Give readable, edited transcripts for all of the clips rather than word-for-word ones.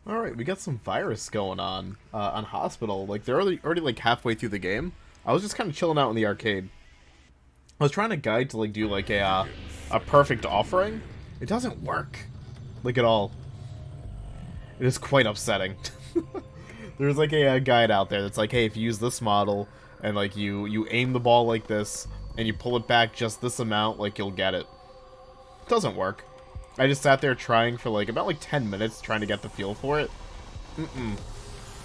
Alright, we got some virus going on Hospital. Like, they're already like halfway through the game. I was just kind of chilling out in the arcade. I was trying to guide to like do like a perfect offering. It doesn't work, like at all. It is quite upsetting. There's like a guide out there that's like, hey, if you use this model and like you aim the ball like this and you pull it back just this amount, like you'll get it. It doesn't work. I just sat there trying for like about like 10 minutes trying to get the feel for it.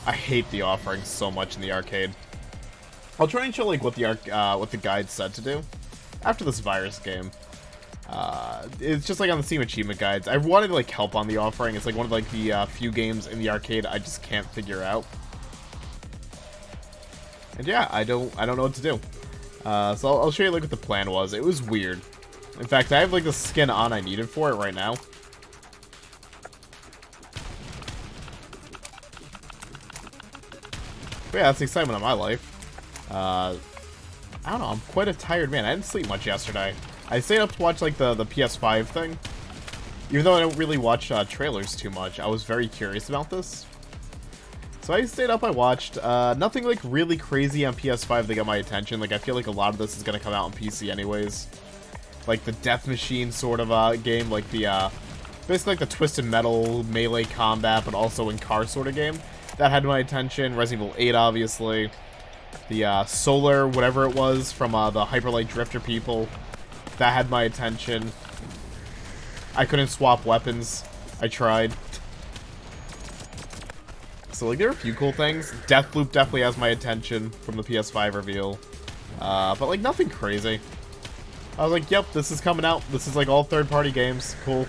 I hate the offering so much in the arcade. I'll try and show like what the guide said to do after this virus game. It's just like on the Steam achievement guides. I wanted to like help on the offering. It's like one of like the few games in the arcade I just can't figure out. And yeah, I don't know what to do. So I'll show you like what the plan was. It was weird. In fact, I have like the skin on I needed for it right now. But yeah, that's the excitement of my life. I don't know, I'm quite a tired man. I didn't sleep much yesterday. I stayed up to watch like the PS5 thing. Even though I don't really watch trailers too much, I was very curious about this. So I stayed up, I watched. Nothing like really crazy on PS5 that got my attention. Like I feel like a lot of this is going to come out on PC anyways. Like the Death Machine sort of game, like the basically like the Twisted Metal melee combat, but also in car sort of game. That had my attention. Resident Evil 8, obviously. The Solar, whatever it was, from the Hyperlight Drifter people. That had my attention. I couldn't swap weapons. I tried. So, like, there are a few cool things. Deathloop definitely has my attention from the PS5 reveal. But, like, nothing crazy. I was like, yep, this is coming out. This is, like, all third-party games. Cool.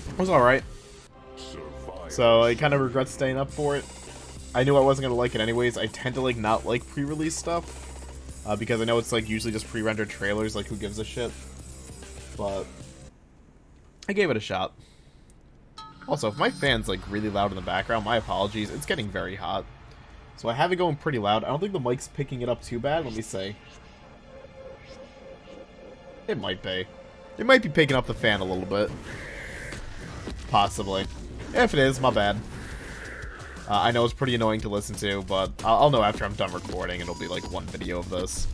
It was alright. So, I kind of regret staying up for it. I knew I wasn't going to like it anyways. I tend to, like, not like pre-release stuff. Because I know it's, like, usually just pre-rendered trailers. Like, who gives a shit? But I gave it a shot. Also, if my fan's, like, really loud in the background, my apologies. It's getting very hot. So I have it going pretty loud. I don't think the mic's picking it up too bad. Let me see. It might be. It might be picking up the fan a little bit. Possibly. If it is, my bad. I know it's pretty annoying to listen to, but I'll know after I'm done recording. It'll be like one video of this.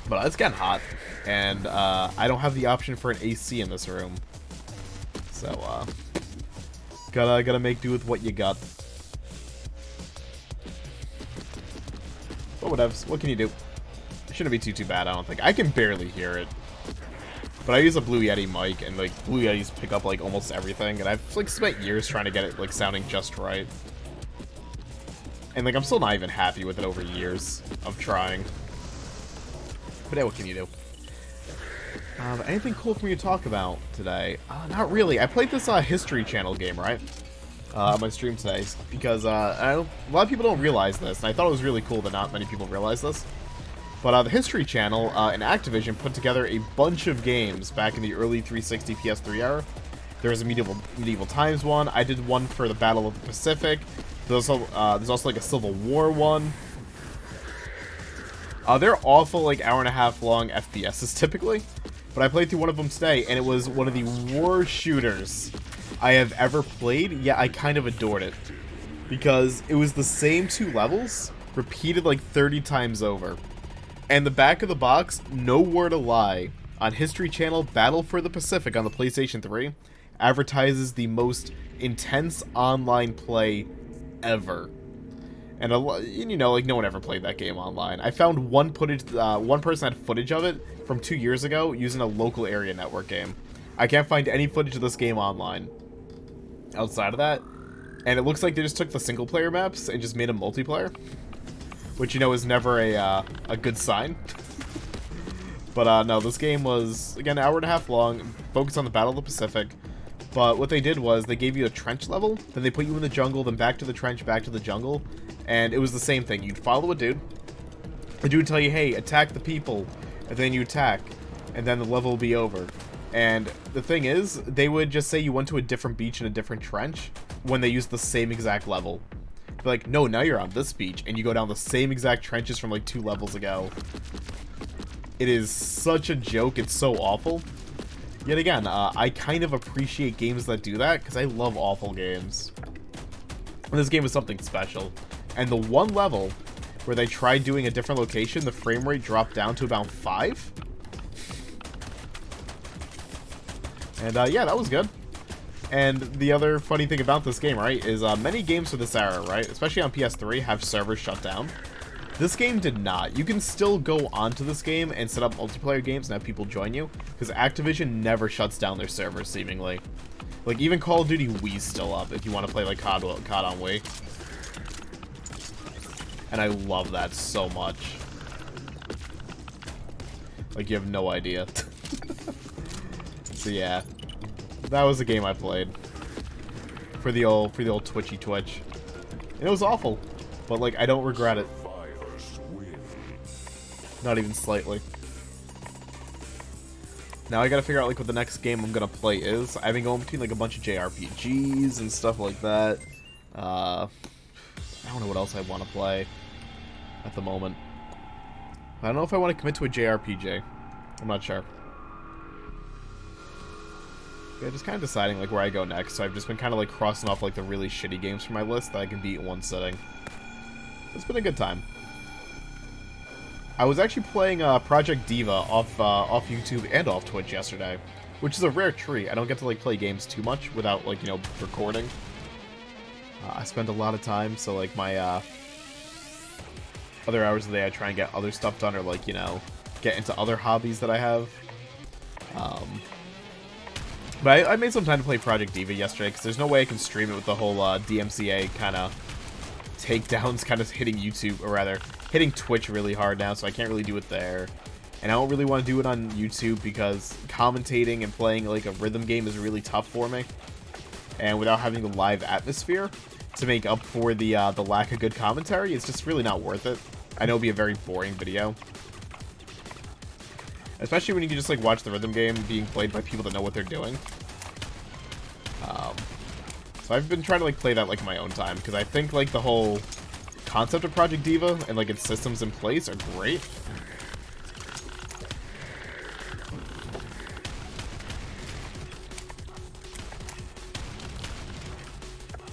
But it's getting hot. And I don't have the option for an AC in this room. So, gotta make do with what you got. But whatevs, what can you do? It shouldn't be too bad, I don't think. I can barely hear it. But I use a Blue Yeti mic, and like Blue Yetis pick up like almost everything, and I've like spent years trying to get it like sounding just right. And like I'm still not even happy with it over years of trying. But yeah, what can you do? Anything cool for me to talk about today? Not really. I played this History Channel game, right? On my stream today, because a lot of people don't realize this, and I thought it was really cool that not many people realize this. But the History Channel and Activision put together a bunch of games back in the early 360 PS3 era. There was a medieval Times one. I did one for the Battle of the Pacific. There's also like a Civil War one. They're awful, like hour-and-a-half long FPSs typically. But I played through one of them today, and it was one of the worst shooters I have ever played, yet I kind of adored it. Because it was the same two levels, repeated like 30 times over. And the back of the box, no word a lie, on History Channel Battle for the Pacific on the PlayStation 3, advertises the most intense online play ever. And you know, like no one ever played that game online. I found one person had footage of it from 2 years ago using a local area network game. I can't find any footage of this game online outside of that. And it looks like they just took the single player maps and just made them multiplayer, which you know is never a good sign. But no, this game was again an hour-and-a-half long, focused on the Battle of the Pacific. But what they did was they gave you a trench level, then they put you in the jungle, then back to the trench, back to the jungle. And it was the same thing. You'd follow a dude. The dude would tell you, hey, attack the people. And then you attack. And then the level will be over. And the thing is, they would just say you went to a different beach in a different trench when they used the same exact level. They're like, no, now you're on this beach. And you go down the same exact trenches from like 2 levels ago. It is such a joke. It's so awful. Yet again, I kind of appreciate games that do that, because I love awful games. And this game was something special. And the one level where they tried doing a different location, the frame rate dropped down to about 5. And yeah, that was good. And the other funny thing about this game, right, is many games for this era, right, especially on PS3, have servers shut down. This game did not. You can still go onto this game and set up multiplayer games and have people join you, because Activision never shuts down their servers, seemingly. Like, even Call of Duty Wii's still up if you want to play, like, COD on Wii. And I love that so much. Like, you have no idea. So yeah, that was the game I played for the old Twitchy Twitch. And it was awful, but like I don't regret it. Not even slightly. Now I gotta figure out like what the next game I'm gonna play is. I've been going between like a bunch of JRPGs and stuff like that. I don't know what else I want to play at the moment. I don't know if I want to commit to a JRPG. I'm not sure. Yeah, just kind of deciding like where I go next. So I've just been kind of like crossing off like the really shitty games from my list that I can beat in one sitting. It's been a good time. I was actually playing Project Diva off YouTube and off Twitch yesterday, which is a rare treat. I don't get to like play games too much without like, you know, recording. I spend a lot of time, so like my other hours of the day I try and get other stuff done or like, you know, get into other hobbies that I have. But I made some time to play Project Diva yesterday, because there's no way I can stream it with the whole DMCA kind of takedowns kind of hitting YouTube, or rather, hitting Twitch really hard now, so I can't really do it there. And I don't really want to do it on YouTube, because commentating and playing like a rhythm game is really tough for me. And without having the live atmosphere to make up for the lack of good commentary, it's just really not worth it. I know it'll be a very boring video. Especially when you can just like watch the rhythm game being played by people that know what they're doing. So I've been trying to like play that like in my own time, because I think like the whole concept of Project Diva and like its systems in place are great.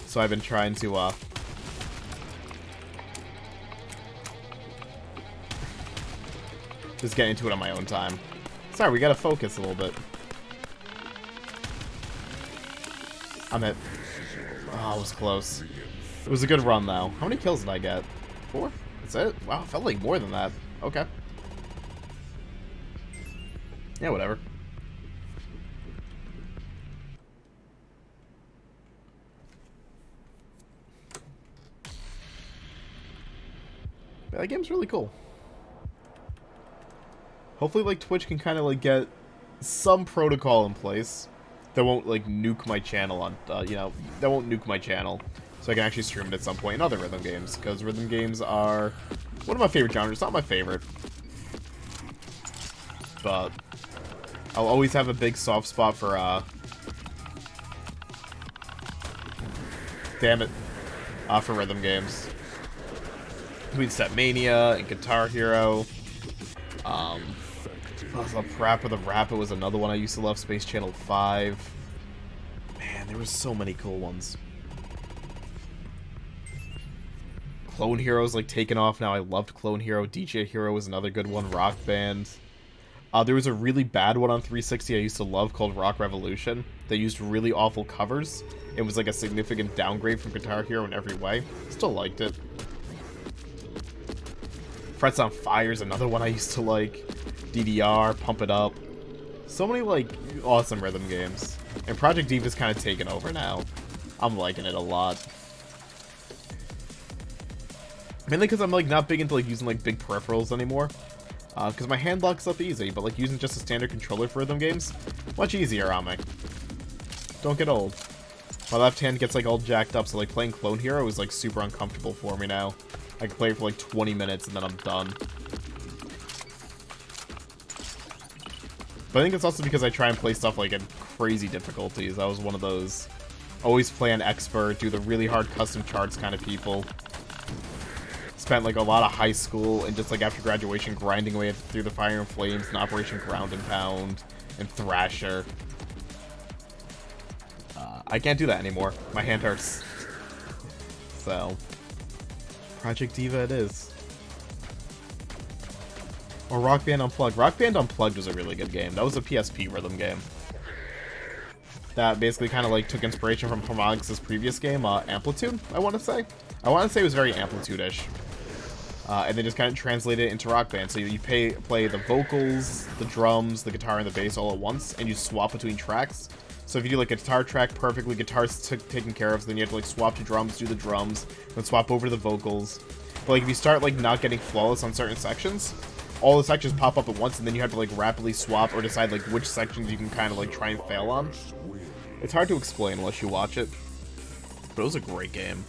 So I've been trying to just get into it on my own time. Sorry, we gotta focus a little bit. I'm hit. Oh, it was close. It was a good run, though. How many kills did I get? 4? That's it? Wow, it felt like more than that. Okay. Yeah, whatever. But that game's really cool. Hopefully, like, Twitch can kind of, like, get some protocol in place that won't, like, nuke my channel on, you know, that won't nuke my channel. So I can actually stream it at some point in other rhythm games, because rhythm games are one of my favorite genres. Not my favorite, but I'll always have a big soft spot for, damn it, for rhythm games. Between Stepmania and Guitar Hero. Rapper the Rapper was another one I used to love. Space Channel 5. Man, there were so many cool ones. Clone Hero's like taken off now. I loved Clone Hero. DJ Hero was another good one. Rock Band. There was a really bad one on 360 I used to love called Rock Revolution. They used really awful covers. It was like a significant downgrade from Guitar Hero in every way. Still liked it. Frets on Fire is another one I used to like. DDR, Pump It Up. So many, like, awesome rhythm games. And Project Diva's kind of taken over now. I'm liking it a lot. Mainly because I'm, like, not big into, like, using, like, big peripherals anymore. Because my hand locks up easy, but, like, using just a standard controller for rhythm games, much easier on me. Don't get old. My left hand gets, like, all jacked up, so, like, playing Clone Hero is, like, super uncomfortable for me now. I can play it for, like, 20 minutes, and then I'm done. But I think it's also because I try and play stuff like at crazy difficulties. I was one of those always play on expert, do the really hard custom charts kind of people. Spent like a lot of high school and just like after graduation grinding away through the Fire and Flames and Operation Ground and Pound and Thrasher. I can't do that anymore. My hand hurts. So, Project Diva it is. Or Rock Band Unplugged. Rock Band Unplugged was a really good game. That was a PSP rhythm game. That basically kind of like took inspiration from Harmonix's previous game, Amplitude, I want to say. I want to say it was very Amplitude-ish. And then just kind of translated it into Rock Band. So you play the vocals, the drums, the guitar, and the bass all at once, and you swap between tracks. So if you do like a guitar track perfectly, guitar's taken care of, so then you have to like swap to drums, do the drums, then swap over to the vocals. But like if you start like not getting flawless on certain sections, all the sections pop up at once, and then you have to like rapidly swap or decide like which sections you can kind of like try and fail on. It's hard to explain unless you watch it, but it was a great game.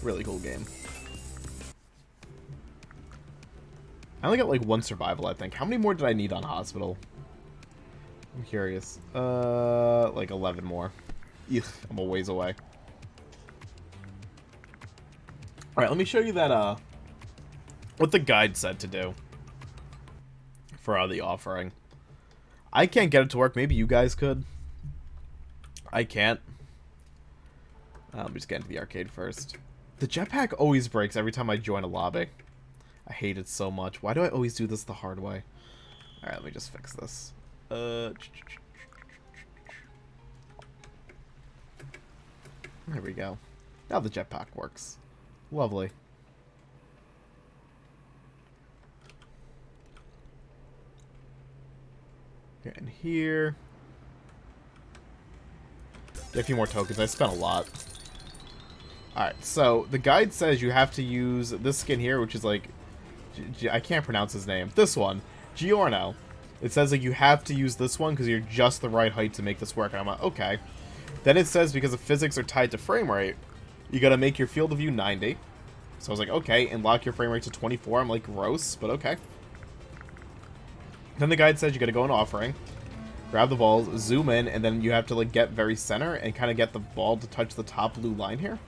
Really cool game. I only got like 1 survival, I think. How many more did I need on Hospital? I'm curious. Like 11 more. Ugh, I'm a ways away. Alright, let me show you that, what the guide said to do for the offering. I can't get it to work. Maybe you guys could. I can't. Let me just get into the arcade first. The jetpack always breaks every time I join a lobby. I hate it so much. Why do I always do this the hard way? Alright, let me just fix this. There we go. Now the jetpack works. Lovely. Get in here. Get a few more tokens. I spent a lot. Alright, so the guide says you have to use this skin here, which is like... I can't pronounce his name. This one. Giorno. It says like you have to use this one because you're just the right height to make this work. And I'm like, okay. Then it says because the physics are tied to frame rate, you gotta make your field of view 90. So I was like, okay, and lock your frame rate to 24. I'm like, gross, but okay. Then the guide says you gotta go in offering, grab the balls, zoom in, and then you have to like get very center and kind of get the ball to touch the top blue line here.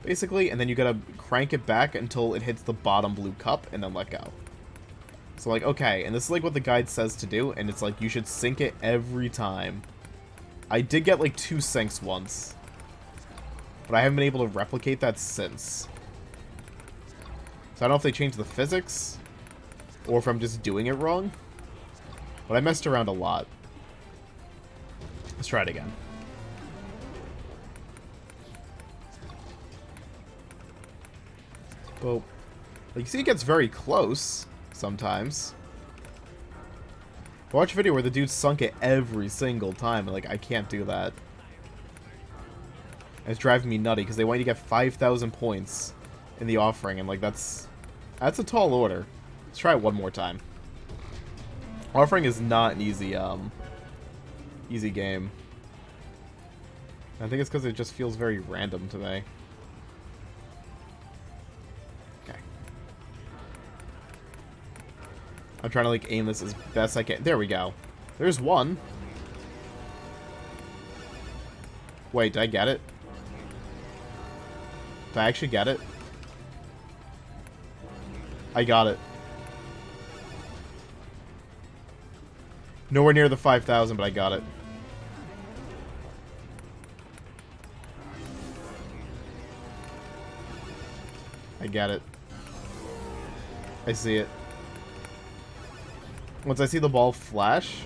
Basically, and then you gotta crank it back until it hits the bottom blue cup, and then let go. So like, okay, and this is like what the guide says to do, and it's like you should sync it every time. I did get like 2 syncs once, but I haven't been able to replicate that since. So I don't know if they changed the physics, or if I'm just doing it wrong, but I messed around a lot. Let's try it again. Well, like you see it gets very close sometimes. I watch a video where the dude sunk it every single time, and like I can't do that. And it's driving me nutty because they want you to get 5,000 points in the offering, and like that's a tall order. Let's try it one more time. Offering is not an easy easy game. I think it's because it just feels very random to me. I'm trying to like aim this as best I can. There we go. There's one. Wait, did I get it? Did I actually get it? I got it. Nowhere near the 5,000, but I got it. I get it. I see it. Once I see the ball flash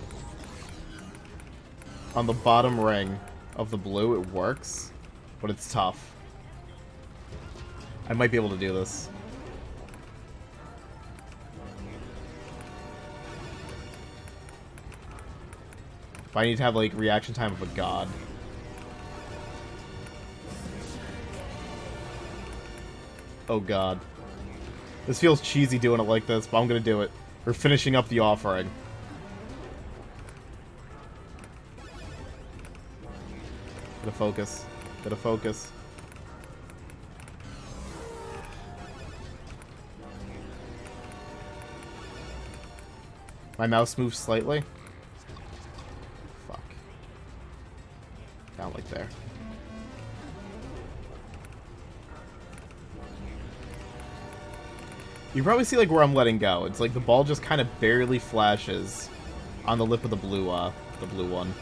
on the bottom ring of the blue, it works, but it's tough. I might be able to do this. But I need to have, like, reaction time of a god. Oh god. This feels cheesy doing it like this, but I'm gonna do it. We're finishing up the offering. Gotta focus. Gotta focus. My mouse moves slightly. Fuck. Down like there. You probably see like where I'm letting go. It's like the ball just kind of barely flashes on the lip of the blue one.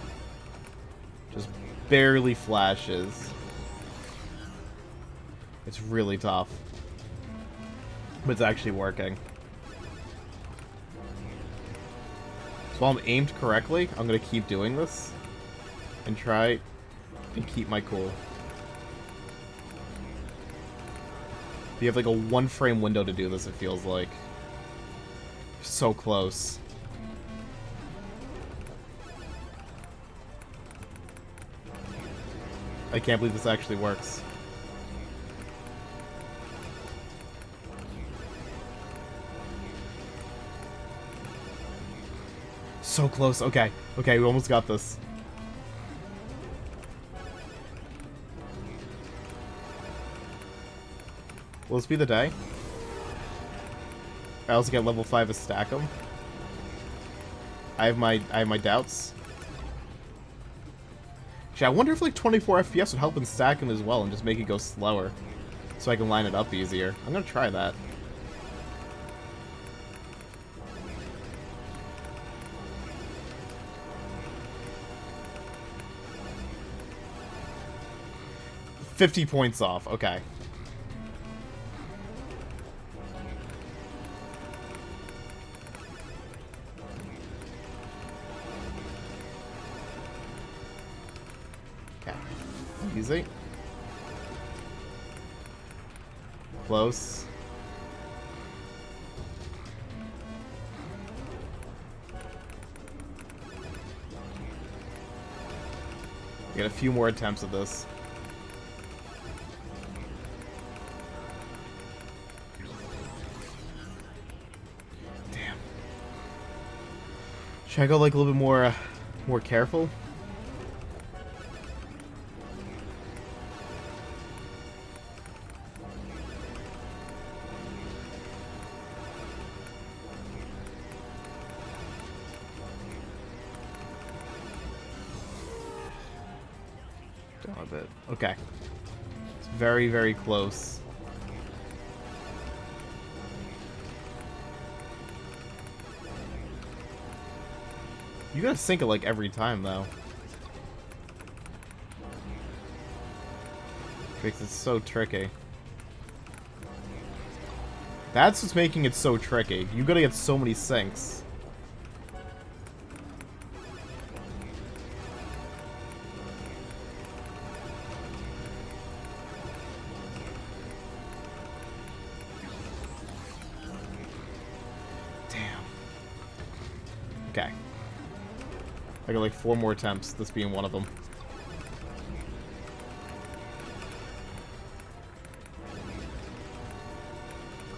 Just barely flashes. It's really tough. But it's actually working. So while I'm aimed correctly, I'm going to keep doing this. And try and keep my cool. You have like a 1-frame window to do this, it feels like. So close. I can't believe this actually works. So close. Okay. Okay, we almost got this. Will this be the day? I also get level 5 to stack them. I have my doubts. Actually, I wonder if like 24 FPS would help in stacking as well and just make it go slower. So I can line it up easier. I'm gonna try that. $50 points off, okay. Easy. Close. Get a few more attempts at this. Damn. Should I go like a little bit more careful? A bit. Okay. It's very, very close. You gotta sync it like every time though. Makes it so tricky. That's what's making it so tricky. You gotta get so many syncs. Okay. I got like 4 more attempts, this being one of them.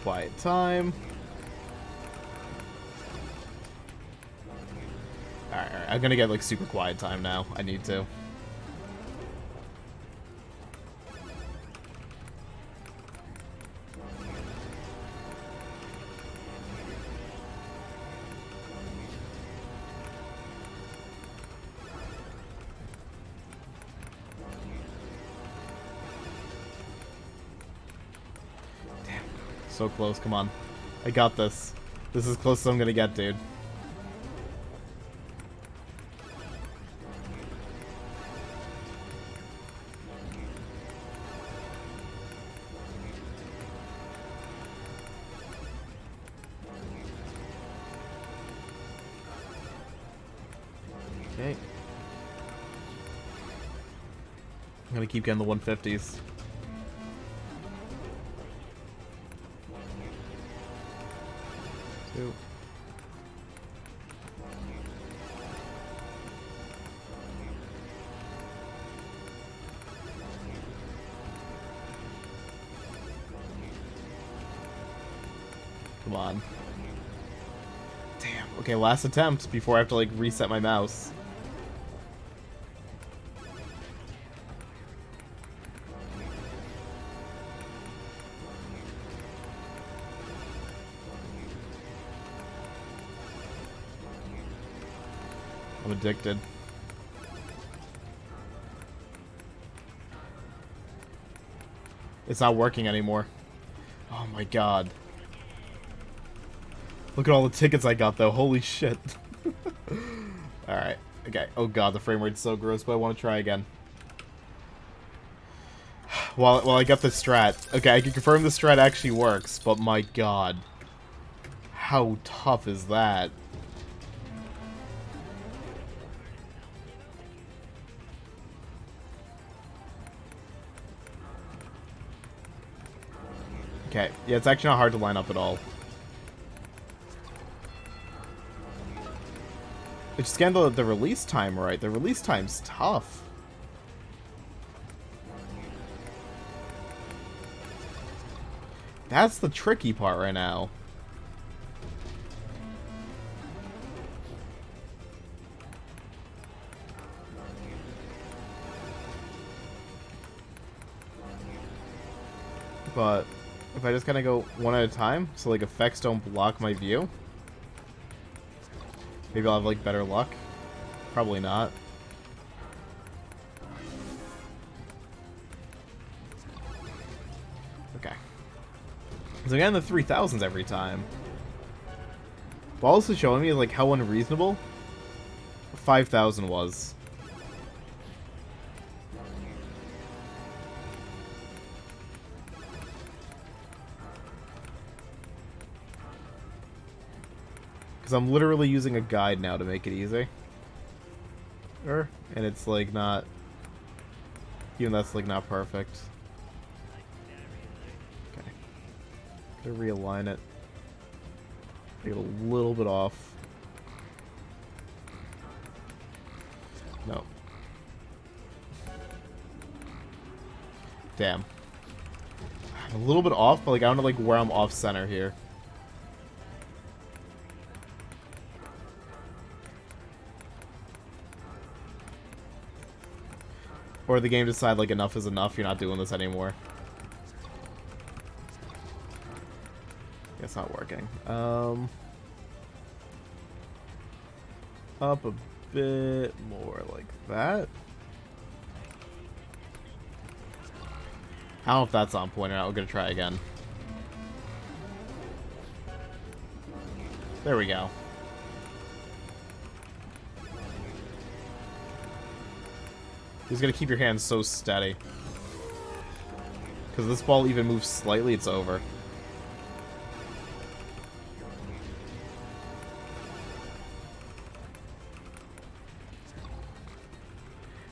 Quiet time. Alright, I'm gonna get like super quiet time now. I need to. So close, come on. I got this. This is as close as I'm gonna get, dude. Okay. I'm gonna keep getting the 150s. Two. Come on. Damn. Okay, last attempt before I have to like reset my mouse. I'm addicted. It's not working anymore. Oh my god. Look at all the tickets I got though. Holy shit. Alright. Okay. Oh god, the frame rate's so gross, but I want to try again. While I got the strat. Okay, I can confirm the strat actually works, but my god. How tough is that? Okay, yeah, it's actually not hard to line up at all. I just scanned the release time right. The release time's tough. That's the tricky part right now. But if I just kind of go one at a time, so like effects don't block my view, maybe I'll have like better luck. Probably not. Okay. So again, the 3000s every time. But also showing me like how unreasonable 5000 was. Because I'm literally using a guide now to make it easy. And it's like not... Even that's like not perfect. Okay. Gotta realign it. Get a little bit off. No. Damn. I'm a little bit off, but like I don't know like where I'm off center here. Or the game decide like enough is enough, you're not doing this anymore. Yeah, it's not working. Up a bit more like that. I don't know if that's on point or not. We're gonna try again. There we go. He's gonna keep your hands so steady. Because this ball even moves slightly, it's over.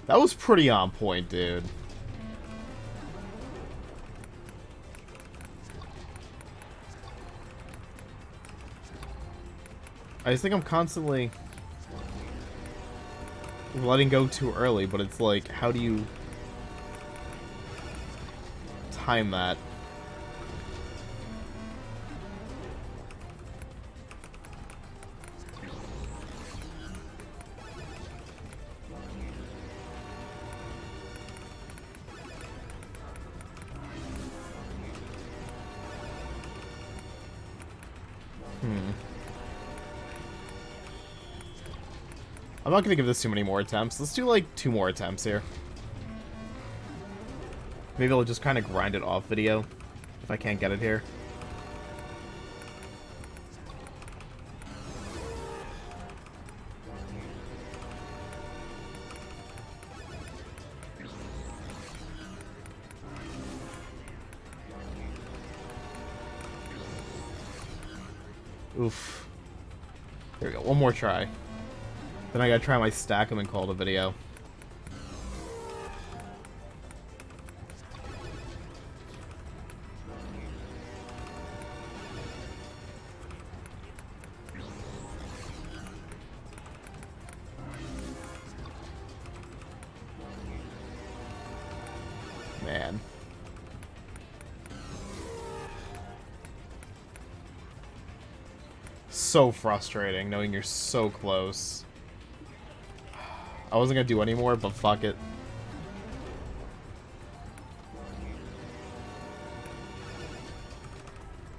That was pretty on point, dude. I just think I'm constantly letting go too early, but it's like, how do you time that? I'm not gonna give this too many more attempts. Let's do like 2 more attempts here. Maybe I'll just kind of grind it off video if I can't get it here. Oof. There we go. One more try. Then I gotta try my stack 'em and call it a video. Man. So frustrating knowing you're so close. I wasn't gonna do any more, but fuck it.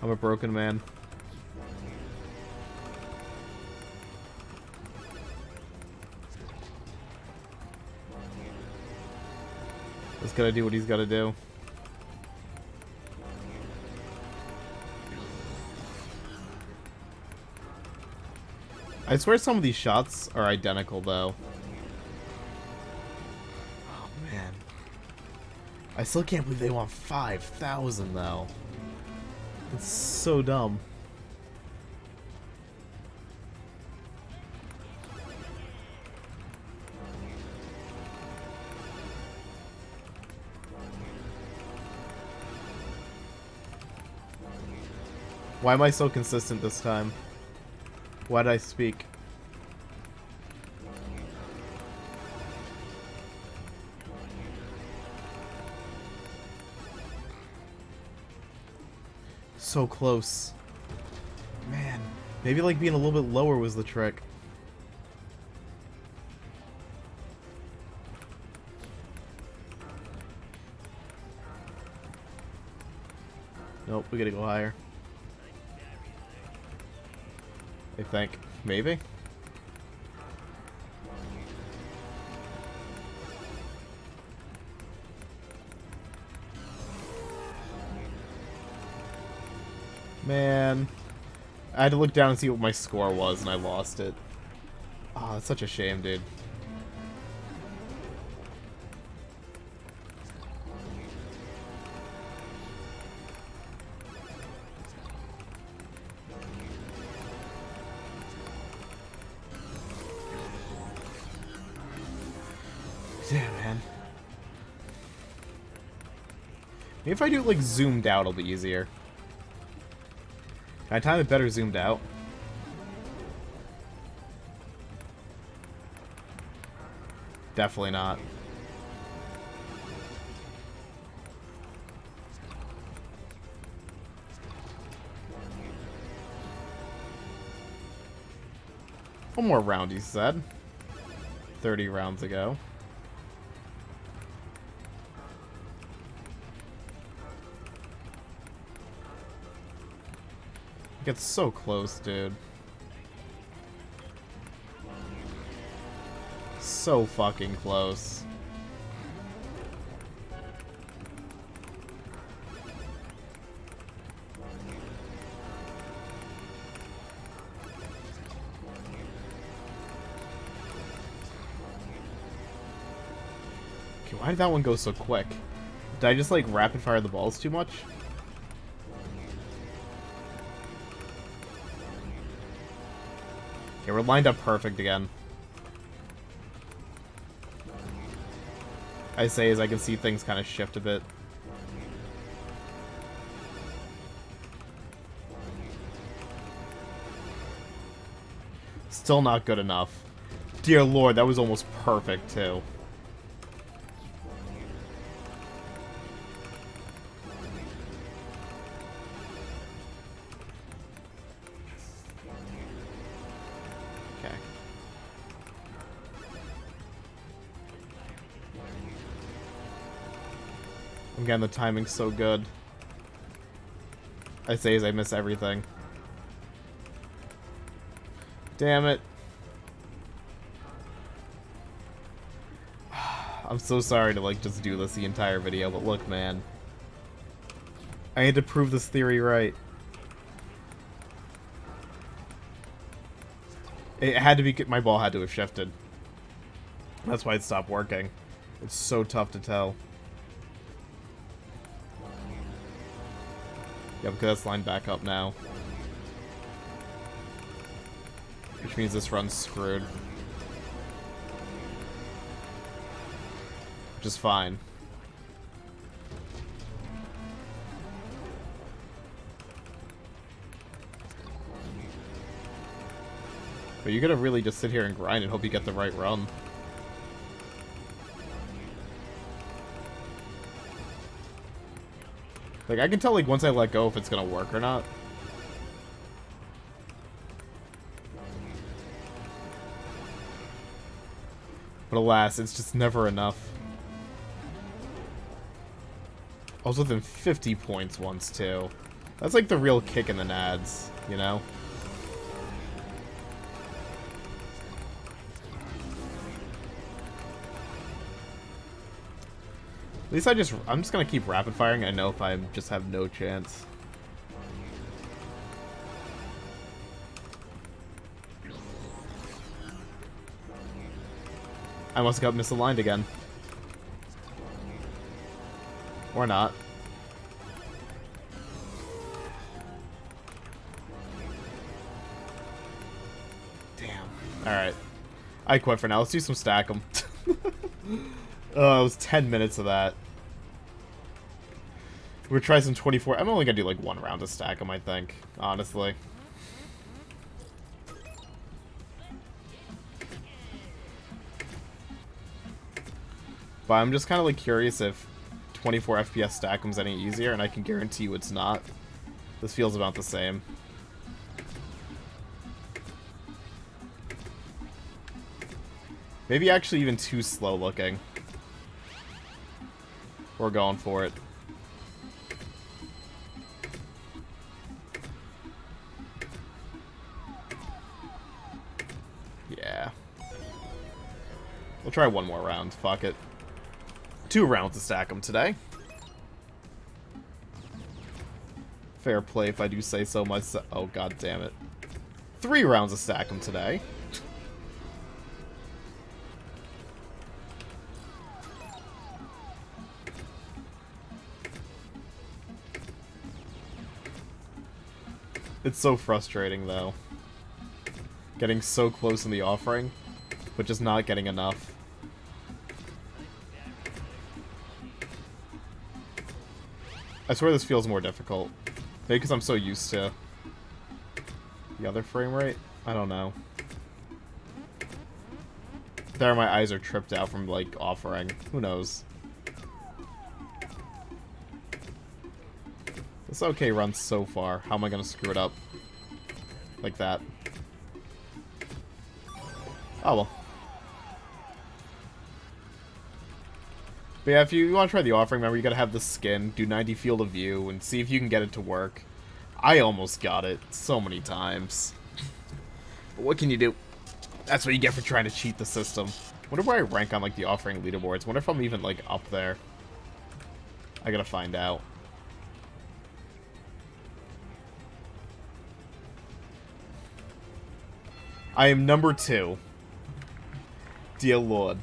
I'm a broken man. Just gotta do what he's gotta do. I swear some of these shots are identical, though. I still can't believe they want 5,000 though. It's so dumb. Why am I so consistent this time? Why did I speak? So close. Man, maybe like being a little bit lower was the trick. Nope, we gotta go higher. I think. Maybe? Man. I had to look down and see what my score was, and I lost it. Oh, that's such a shame, dude. Damn, man. Maybe if I do it, like, zoomed out, it'll be easier. Can I time it better zoomed out? Definitely not. One more round, he said. 30 rounds ago. It's so close, dude. So fucking close. Okay, why did that one go so quick? Did I just, like, rapid fire the balls too much? Okay, we're lined up perfect again. I say as I can see things kind of shift a bit. Still not good enough. Dear Lord, that was almost perfect, too. Okay. Again, the timing's so good. I say as I miss everything. Damn it. I'm so sorry to, like, just do this the entire video, but look, man. I had to prove this theory right. It had to be... My ball had to have shifted. That's why it stopped working. It's so tough to tell. Yeah, because that's lined back up now. Which means this run's screwed. Which is fine. But you gotta really just sit here and grind and hope you get the right run. Like, I can tell, like, once I let go if it's gonna work or not. But alas, it's just never enough. I was within 50 points once, too. That's like the real kick in the nads, you know? At least I'm just gonna keep rapid firing. I know if I just have no chance. I must have got misaligned again. Or not. Damn. Alright. I quit for now. Let's do some stack 'em. Oh, it was 10 minutes of that. We'll try some 24. I'm only gonna do like one round to stack them, I think. Honestly. But I'm just kind of like curious if 24 FPS stack 'em's any easier, and I can guarantee you it's not. This feels about the same. Maybe actually even too slow looking. We're going for it. Yeah. We'll try one more round. Fuck it. 2 rounds to stack them today. Fair play if I do say so myself. Oh, god damn it. 3 rounds to stack them today. It's so frustrating, though. Getting so close in the offering, but just not getting enough. I swear this feels more difficult. Maybe because I'm so used to the other frame rate? I don't know. There, my eyes are tripped out from, like, offering. Who knows? This okay run so far. How am I gonna screw it up? Like that. Oh well. But yeah, if you want to try the offering, remember you gotta have the skin, do 90 field of view, and see if you can get it to work. I almost got it so many times. But what can you do? That's what you get for trying to cheat the system. Wonder where I rank on like the offering leaderboards. Wonder if I'm even like up there. I gotta find out. I am number 2. Dear Lord.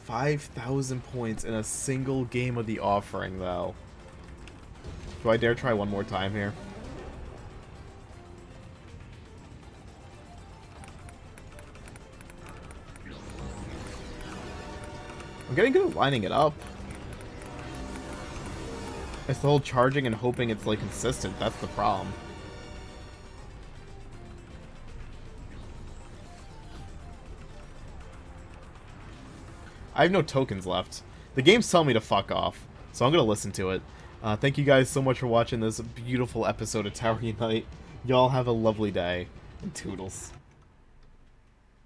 $5,000 points in a single game of the offering, though. Do I dare try one more time here? I'm getting good at lining it up. It's the whole charging and hoping it's, like, consistent. That's the problem. I have no tokens left. The game's telling me to fuck off, so I'm gonna listen to it. Thank you guys so much for watching this beautiful episode of Tower Unite. Y'all have a lovely day, and toodles.